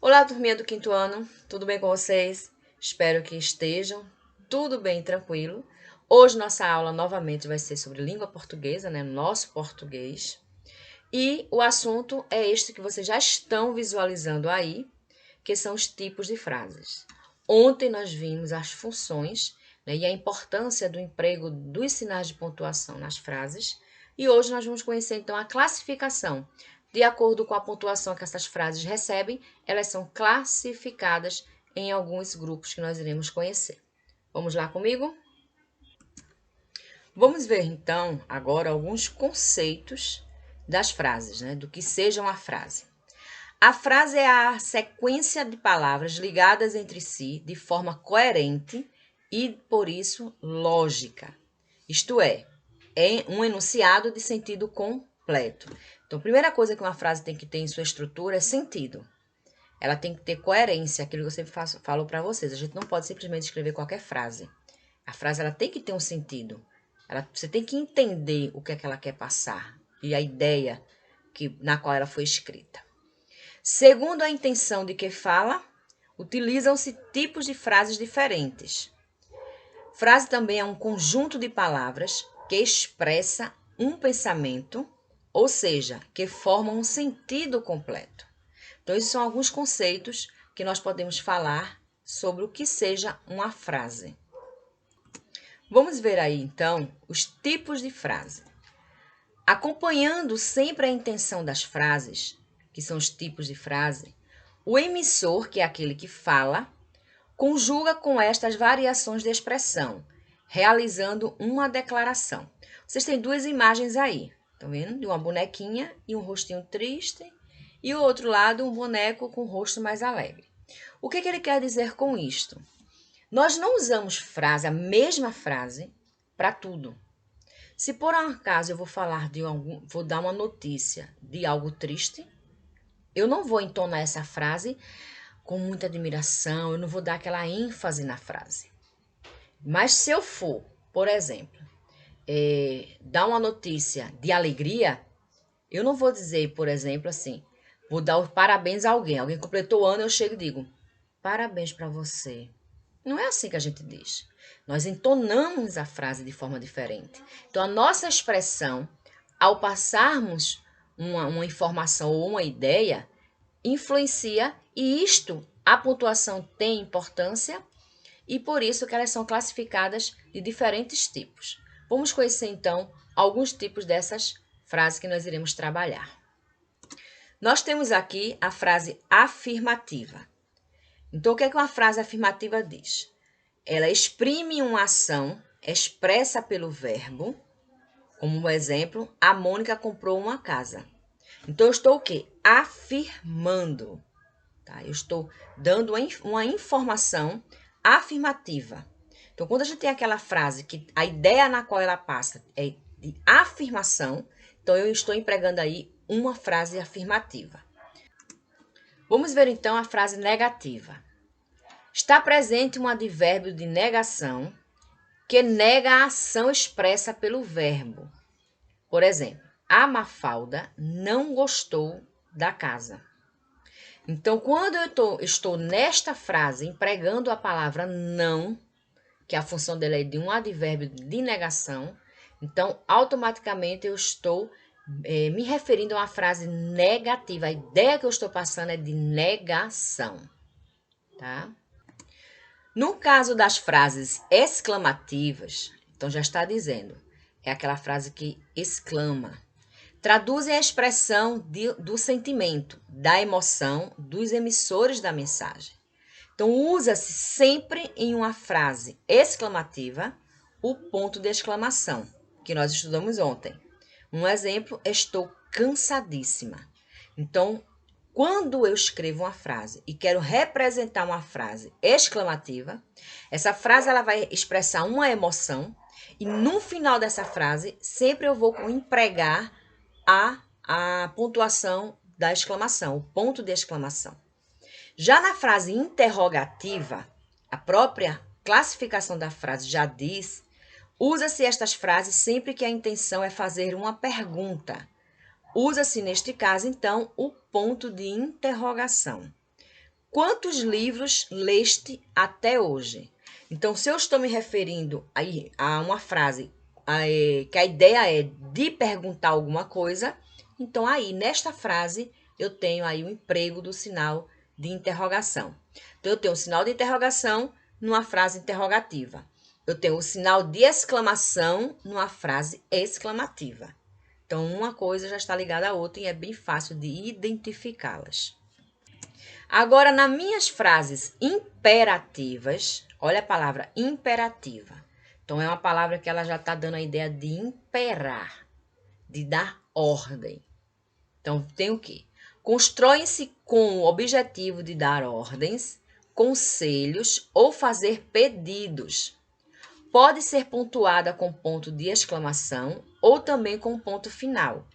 Olá, turminha do quinto ano, tudo bem com vocês? Espero que estejam tudo bem, tranquilo. Hoje nossa aula novamente vai ser sobre língua portuguesa, né? Nosso português. E o assunto é este que vocês já estão visualizando aí, que são os tipos de frases. Ontem nós vimos as funções, né, e a importância do emprego dos sinais de pontuação nas frases. E hoje nós vamos conhecer então a classificação. De acordo com a pontuação que essas frases recebem, elas são classificadas em alguns grupos que nós iremos conhecer. Vamos lá comigo? Vamos ver então agora alguns conceitos das frases, né, do que seja uma frase. A frase é a sequência de palavras ligadas entre si de forma coerente e, por isso, lógica. Isto é um enunciado de sentido completo. Então, a primeira coisa que uma frase tem que ter em sua estrutura é sentido. Ela tem que ter coerência, aquilo que eu sempre falo para vocês. A gente não pode simplesmente escrever qualquer frase. A frase ela tem que ter um sentido. Você tem que entender o que é que ela quer passar e a ideia na qual ela foi escrita. Segundo a intenção de que fala, utilizam-se tipos de frases diferentes. Frase também é um conjunto de palavras que expressa um pensamento, ou seja, que formam um sentido completo. Então, esses são alguns conceitos que nós podemos falar sobre o que seja uma frase. Vamos ver aí, então, os tipos de frase. Acompanhando sempre a intenção das frases, que são os tipos de frase, o emissor, que é aquele que fala, conjuga com estas variações de expressão, realizando uma declaração. Vocês têm duas imagens aí, estão vendo? De uma bonequinha e um rostinho triste, e o outro lado um boneco com o rosto mais alegre. O que ele quer dizer com isto? Nós não usamos a mesma frase, para tudo. Se por um acaso eu vou dar uma notícia de algo triste, eu não vou entonar essa frase com muita admiração, eu não vou dar aquela ênfase na frase. Mas se eu for, por exemplo, dar uma notícia de alegria, eu não vou dizer, por exemplo, assim, vou dar os parabéns a alguém. Alguém completou o ano, eu chego e digo, parabéns para você. Não é assim que a gente diz. Nós entonamos a frase de forma diferente. Então, a nossa expressão, ao passarmos uma informação ou uma ideia, influencia e a pontuação tem importância e por isso que elas são classificadas de diferentes tipos. Vamos conhecer então alguns tipos dessas frases que nós iremos trabalhar. Nós temos aqui a frase afirmativa. Então, o que é que uma frase afirmativa diz? Ela exprime uma ação expressa pelo verbo, como um exemplo, a Mônica comprou uma casa. Então, eu estou o quê? Afirmando. Tá? Eu estou dando uma informação afirmativa. Então, quando a gente tem aquela frase que a ideia na qual ela passa é de afirmação, então eu estou empregando aí uma frase afirmativa. Vamos ver então a frase negativa. Está presente um advérbio de negação que nega a ação expressa pelo verbo. Por exemplo, a Mafalda não gostou da casa. Então, quando eu estou nesta frase empregando a palavra não, que a função dela é de um advérbio de negação, então, automaticamente eu estou me referindo a uma frase negativa. A ideia que eu estou passando é de negação, tá? No caso das frases exclamativas, então já está dizendo, é aquela frase que exclama. Traduzem a expressão do sentimento, da emoção dos emissores da mensagem. Então, usa-se sempre em uma frase exclamativa o ponto de exclamação, que nós estudamos ontem. Um exemplo, estou cansadíssima. Então, quando eu escrevo uma frase e quero representar uma frase exclamativa, essa frase ela vai expressar uma emoção e no final dessa frase, sempre eu vou empregar a pontuação da exclamação, o ponto de exclamação. Já na frase interrogativa, a própria classificação da frase já diz, usa-se estas frases sempre que a intenção é fazer uma pergunta. Usa-se, neste caso, então, o ponto de interrogação. quantos livros leste até hoje? Então, se eu estou me referindo aí a uma frase que a ideia é de perguntar alguma coisa, então aí, nesta frase, eu tenho aí o emprego do sinal de interrogação. Então, eu tenho o sinal de interrogação numa frase interrogativa. Eu tenho o sinal de exclamação numa frase exclamativa. Então, uma coisa já está ligada à outra e é bem fácil de identificá-las. Agora, nas minhas frases imperativas, olha a palavra imperativa. Então, é uma palavra que ela já está dando a ideia de imperar, de dar ordem. Então, tem o quê? Constroem-se com o objetivo de dar ordens, conselhos ou fazer pedidos. Pode ser pontuada com ponto de exclamação ou também com ponto final.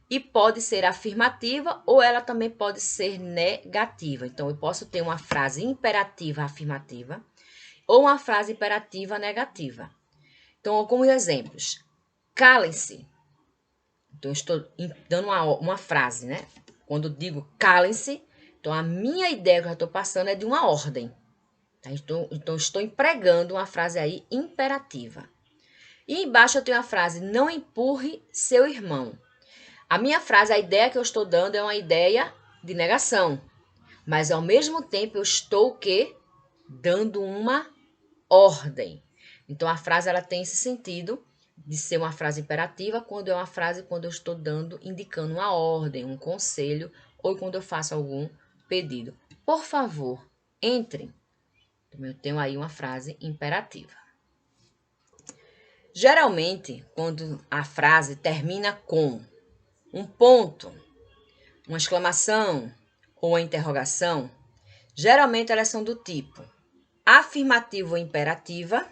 E pode ser afirmativa ou ela também pode ser negativa. Então, eu posso ter uma frase imperativa afirmativa ou uma frase imperativa negativa. Então, como exemplos, calem-se. Então, eu estou dando uma frase, né? Quando eu digo calem-se, então a minha ideia que eu estou passando é de uma ordem. Tá? Então, estou empregando uma frase aí imperativa. E embaixo eu tenho a frase não empurre seu irmão. A minha frase, a ideia que eu estou dando é uma ideia de negação. Mas, ao mesmo tempo, eu estou o quê? Dando uma ordem. Então, a frase ela tem esse sentido de ser uma frase imperativa quando é uma frase quando eu estou indicando uma ordem, um conselho ou quando eu faço algum pedido. Por favor, entrem. Então, eu tenho aí uma frase imperativa. Geralmente, quando a frase termina com um ponto, uma exclamação ou uma interrogação, geralmente elas são do tipo afirmativa ou imperativa,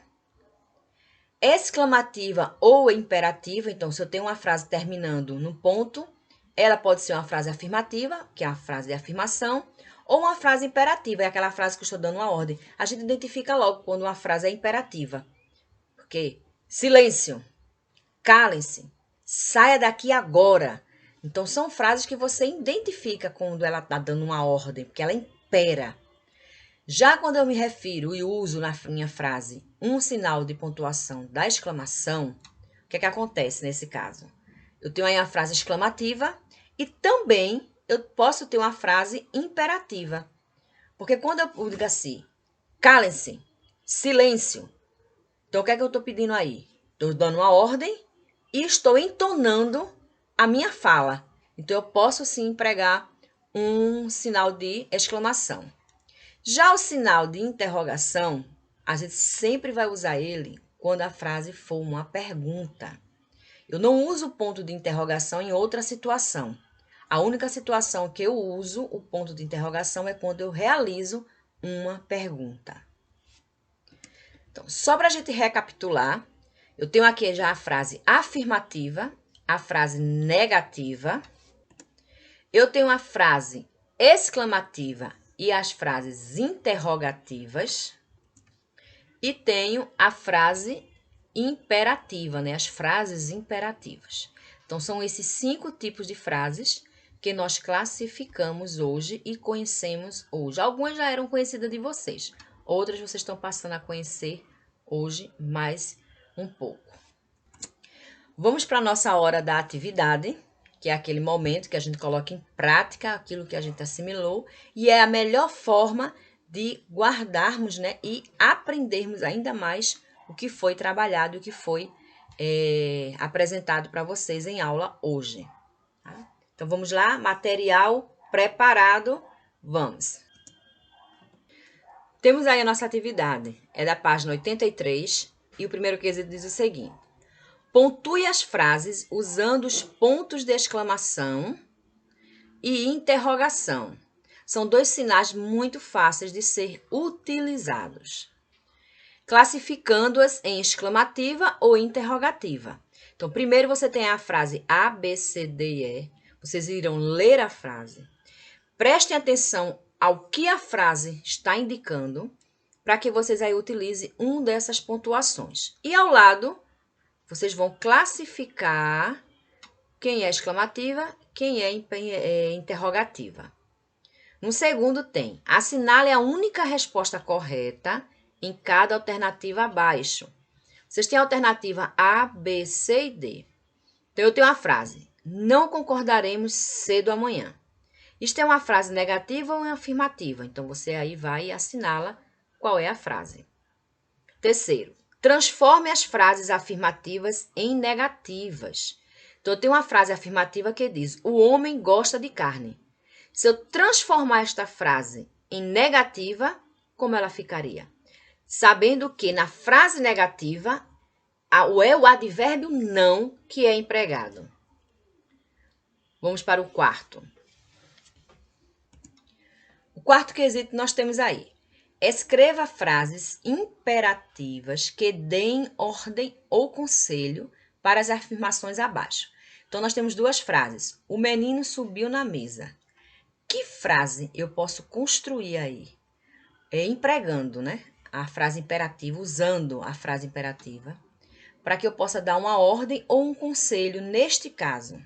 exclamativa ou imperativa. Então, se eu tenho uma frase terminando no ponto, ela pode ser uma frase afirmativa, que é a frase de afirmação, ou uma frase imperativa, é aquela frase que eu estou dando uma ordem. A gente identifica logo quando uma frase é imperativa. Porque silêncio, calem-se, saia daqui agora. Então, são frases que você identifica quando ela está dando uma ordem, porque ela impera. Já quando eu me refiro e uso na minha frase um sinal de pontuação da exclamação, o que é que acontece nesse caso? Eu tenho aí a frase exclamativa e também eu posso ter uma frase imperativa. Porque quando eu digo assim, calem-se, silêncio. Então, o que é que eu estou pedindo aí? Estou dando uma ordem e estou entonando a minha fala. Então, eu posso sim empregar um sinal de exclamação. Já o sinal de interrogação, a gente sempre vai usar ele quando a frase for uma pergunta. Eu não uso o ponto de interrogação em outra situação. A única situação que eu uso o ponto de interrogação é quando eu realizo uma pergunta. Então, só para a gente recapitular, eu tenho aqui já a frase afirmativa, a frase negativa, eu tenho a frase exclamativa e as frases interrogativas, e tenho a frase imperativa, né? As frases imperativas. Então, são esses 5 tipos de frases que nós classificamos hoje e conhecemos hoje. Algumas já eram conhecidas de vocês, outras vocês estão passando a conhecer hoje mais um pouco. Vamos para a nossa hora da atividade, que é aquele momento que a gente coloca em prática aquilo que a gente assimilou, e é a melhor forma de guardarmos, né, e aprendermos ainda mais o que foi trabalhado, o que foi apresentado para vocês em aula hoje. Tá? Então, vamos lá, material preparado, vamos. Temos aí a nossa atividade, é da página 83, e o primeiro quesito diz o seguinte: pontue as frases usando os pontos de exclamação e interrogação. São 2 sinais muito fáceis de ser utilizados, classificando-as em exclamativa ou interrogativa. Então, primeiro você tem a frase A, B, C, D e E. Vocês irão ler a frase. Prestem atenção ao que a frase está indicando, para que vocês aí utilizem uma dessas pontuações. E ao lado, vocês vão classificar quem é exclamativa, quem é interrogativa. No segundo tem, assinale a única resposta correta em cada alternativa abaixo. Vocês têm a alternativa A, B, C e D. Então, eu tenho a frase, não concordaremos cedo amanhã. Isto é uma frase negativa ou uma afirmativa? Então, você aí vai e assinala qual é a frase. Terceiro, transforme as frases afirmativas em negativas. Então, eu tenho uma frase afirmativa que diz, o homem gosta de carne. Se eu transformar esta frase em negativa, como ela ficaria? Sabendo que na frase negativa é o advérbio não que é empregado. Vamos para o quarto. O quarto quesito nós temos aí. Escreva frases imperativas que deem ordem ou conselho para as afirmações abaixo. Então, nós temos duas frases. O menino subiu na mesa. Que frase eu posso construir aí? Empregando, né? A frase imperativa, usando a frase imperativa, para que eu possa dar uma ordem ou um conselho. Neste caso,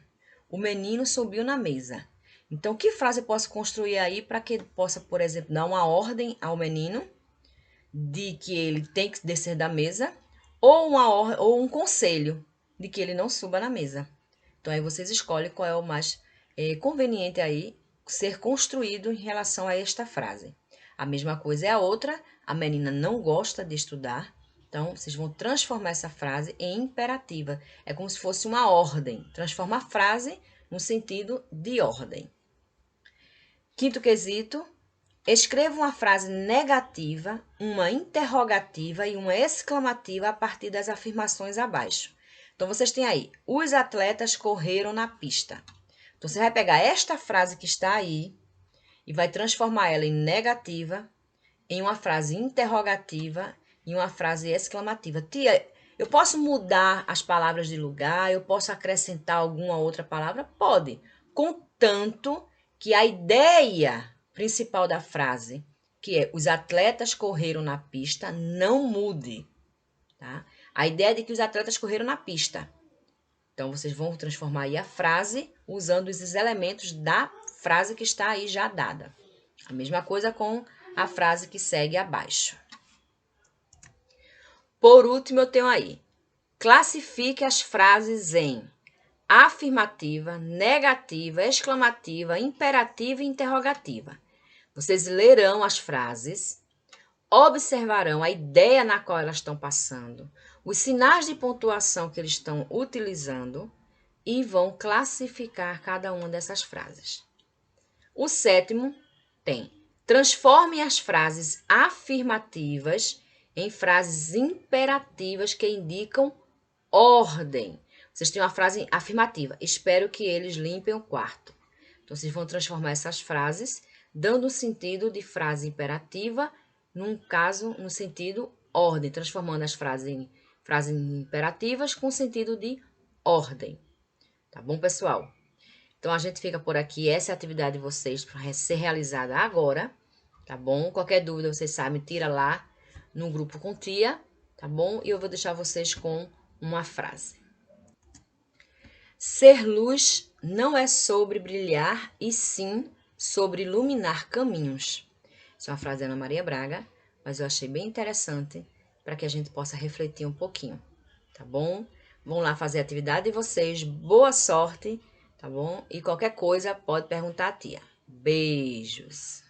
o menino subiu na mesa. Então, que frase eu posso construir aí para que possa, por exemplo, dar uma ordem ao menino de que ele tem que descer da mesa ou um conselho de que ele não suba na mesa. Então, aí vocês escolhem qual é o mais conveniente aí ser construído em relação a esta frase. A mesma coisa é a outra, a menina não gosta de estudar, então vocês vão transformar essa frase em imperativa. É como se fosse uma ordem, transforma a frase no sentido de ordem. Quinto quesito, escreva uma frase negativa, uma interrogativa e uma exclamativa a partir das afirmações abaixo. Então, vocês têm aí, os atletas correram na pista. Então, você vai pegar esta frase que está aí e vai transformar ela em negativa, em uma frase interrogativa e uma frase exclamativa. Tia, eu posso mudar as palavras de lugar? Eu posso acrescentar alguma outra palavra? Pode, contanto que a ideia principal da frase, que é os atletas correram na pista, não mude. Tá? A ideia é de que os atletas correram na pista. Então, vocês vão transformar aí a frase usando esses elementos da frase que está aí já dada. A mesma coisa com a frase que segue abaixo. Por último, eu tenho aí, classifique as frases em afirmativa, negativa, exclamativa, imperativa e interrogativa. Vocês lerão as frases, observarão a ideia na qual elas estão passando, os sinais de pontuação que eles estão utilizando e vão classificar cada uma dessas frases. O sétimo tem, transforme as frases afirmativas em frases imperativas que indicam ordem. Vocês têm uma frase afirmativa, espero que eles limpem o quarto. Então, vocês vão transformar essas frases, dando o sentido de frase imperativa, num caso, no sentido ordem, transformando as frases em frases imperativas com sentido de ordem. Tá bom, pessoal? Então, a gente fica por aqui. Essa é a atividade de vocês para ser realizada agora, tá bom? Qualquer dúvida, vocês sabem, tira lá no grupo com tia, tá bom? E eu vou deixar vocês com uma frase. Ser luz não é sobre brilhar, e sim sobre iluminar caminhos. Essa é uma frase da Ana Maria Braga, mas eu achei bem interessante para que a gente possa refletir um pouquinho, tá bom? Vão lá fazer a atividade de vocês, boa sorte, tá bom? E qualquer coisa pode perguntar à tia. Beijos!